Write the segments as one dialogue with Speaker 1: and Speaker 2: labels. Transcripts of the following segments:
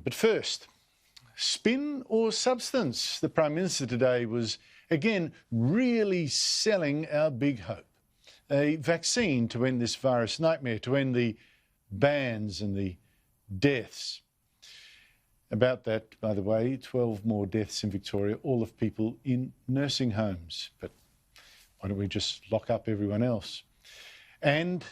Speaker 1: But first, spin or substance? The Prime Minister today was, again, really selling our big hope. A vaccine to end this virus nightmare, to end the bans and the deaths. About that, by the way, 12 more deaths in Victoria, all of people in nursing homes. But why don't we just lock up everyone else? And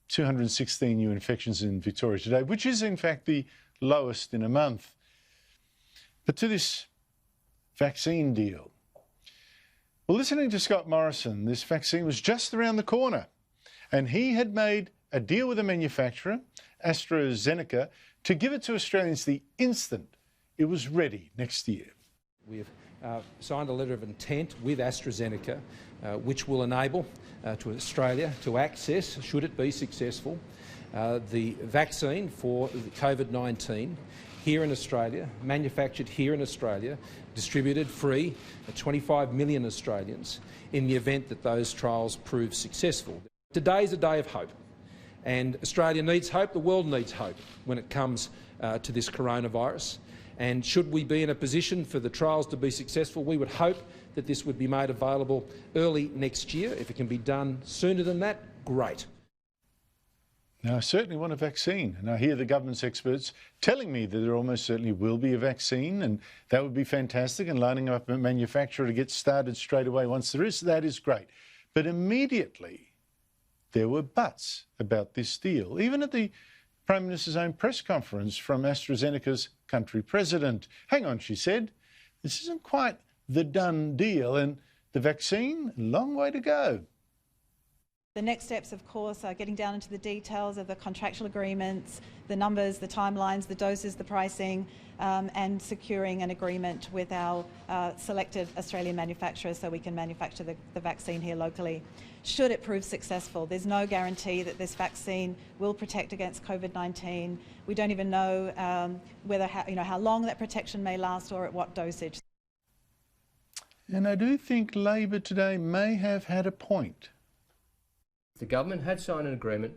Speaker 1: 216 new infections in Victoria today, which is in fact the lowest in a month. But to this vaccine deal. Well, listening to Scott Morrison, this vaccine was just around the corner, and he had made a deal with a manufacturer, AstraZeneca, to give it to Australians the instant it was ready next year.
Speaker 2: We've signed a letter of intent with AstraZeneca, which will enable to Australia to access, should it be successful, the vaccine for COVID-19 here in Australia, manufactured here in Australia, distributed free to 25 million Australians in the event that those trials prove successful. Today's a day of hope, and Australia needs hope, the world needs hope when it comes to this coronavirus. And should we be in a position for the trials to be successful, we would hope that this would be made available early next year. If it can be done sooner than that, great.
Speaker 1: Now, I certainly want a vaccine, and I hear the government's experts telling me that there almost certainly will be a vaccine, and that would be fantastic, and lining up a manufacturer to get started straight away once there is, that is great. But immediately there were buts about this deal, even at the Prime Minister's own press conference from AstraZeneca's country president. Hang on, she said, this isn't quite the done deal, and the vaccine, a long way to go.
Speaker 3: The next steps, of course, are getting down into the details of the contractual agreements, the numbers, the timelines, the doses, the pricing, and securing an agreement with our selected Australian manufacturers so we can manufacture the vaccine here locally. Should it prove successful, there's no guarantee that this vaccine will protect against COVID-19. We don't even know how long that protection may last or at what dosage.
Speaker 1: And I do think Labor today may have had a point.
Speaker 4: If the government had signed an agreement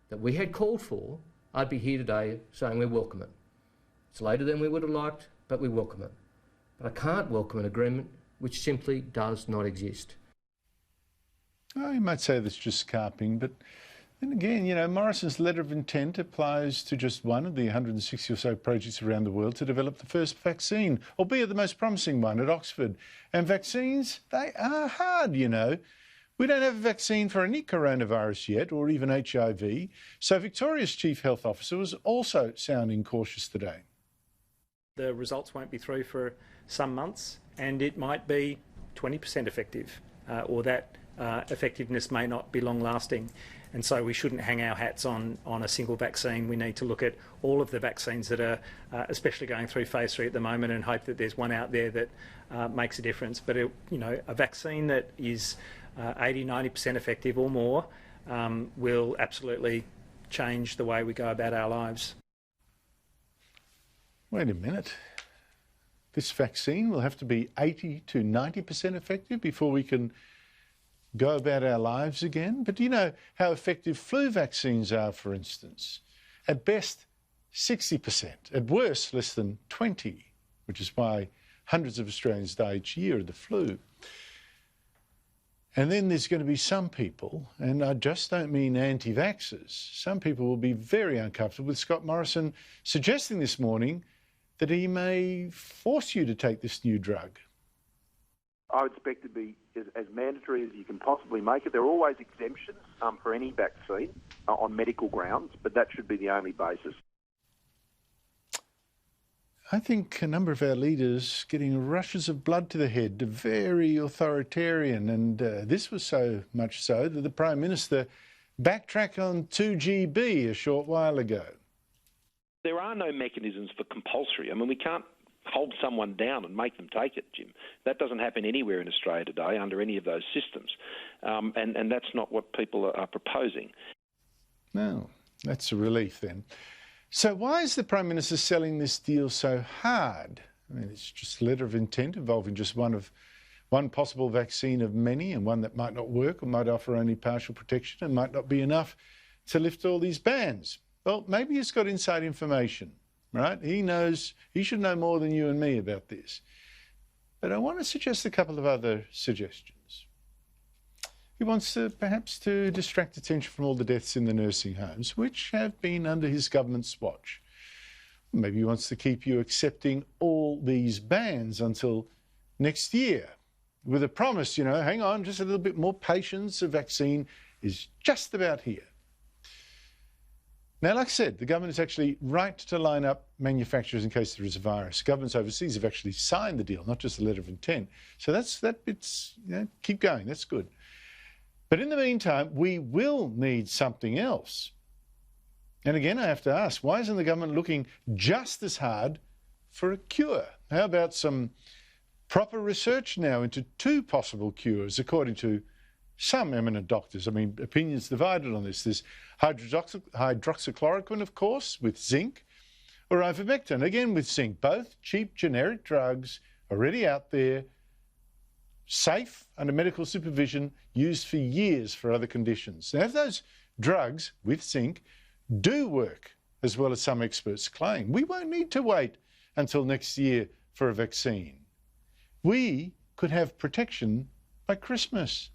Speaker 4: that we had called for, I'd be here today saying we welcome it. It's later than we would have liked, but we welcome it. But I can't welcome an agreement which simply does not exist.
Speaker 1: Oh, you might say that's just carping, but then again, you know, Morrison's letter of intent applies to just one of the 160 or so projects around the world to develop the first vaccine, albeit the most promising one at Oxford. And vaccines, they are hard, you know. We don't have a vaccine for any coronavirus yet, or even HIV. So Victoria's Chief Health Officer was also sounding cautious today.
Speaker 5: The results won't be through for some months, and it might be 20% effective, or that effectiveness may not be long-lasting. And so we shouldn't hang our hats on a single vaccine. We need to look at all of the vaccines that are especially going through phase 3 at the moment and hope that there's one out there that makes a difference. But, a vaccine that is 80–90% effective or more will absolutely change the way we go about our lives.
Speaker 1: Wait a minute. This vaccine will have to be 80–90% effective before we can go about our lives again? But do you know how effective flu vaccines are, for instance? At best, 60%. At worst, less than 20%, which is why hundreds of Australians die each year of the flu. And then there's going to be some people, and I just don't mean anti-vaxxers, some people will be very uncomfortable with Scott Morrison suggesting this morning that he may force you to take this new drug.
Speaker 6: I would expect it to be as mandatory as you can possibly make it. There are always exemptions for any vaccine on medical grounds, but that should be the only basis.
Speaker 1: I think a number of our leaders getting rushes of blood to the head, very authoritarian, and this was so much so that the Prime Minister backtracked on 2GB a short while ago.
Speaker 7: There are no mechanisms for compulsory. I mean, we can't hold someone down and make them take it, Jim. That doesn't happen anywhere in Australia today under any of those systems. And that's not what people are proposing. No,
Speaker 1: that's a relief then. So why is the Prime Minister selling this deal so hard? I mean, it's just a letter of intent involving just one possible vaccine of many, and one that might not work or might offer only partial protection and might not be enough to lift all these bans. Well, maybe it's got inside information. right? He should know more than you and me about this. But I want to suggest a couple of other suggestions. He wants to perhaps to distract attention from all the deaths in the nursing homes, which have been under his government's watch. Maybe he wants to keep you accepting all these bans until next year, with a promise, hang on, just a little bit more patience, a vaccine is just about here. Now, like I said, the government is actually right to line up manufacturers in case there is a virus. Governments overseas have actually signed the deal, not just a letter of intent. So that bit's, keep going, that's good. But in the meantime, we will need something else. And again, I have to ask, why isn't the government looking just as hard for a cure? How about some proper research now into 2 possible cures, according to some eminent doctors? I mean, opinions divided on this. There's hydroxychloroquine, of course, with zinc, or ivermectin, again with zinc. Both cheap generic drugs already out there, safe under medical supervision, used for years for other conditions. Now, if those drugs with zinc do work as well as some experts claim, we won't need to wait until next year for a vaccine. We could have protection by Christmas.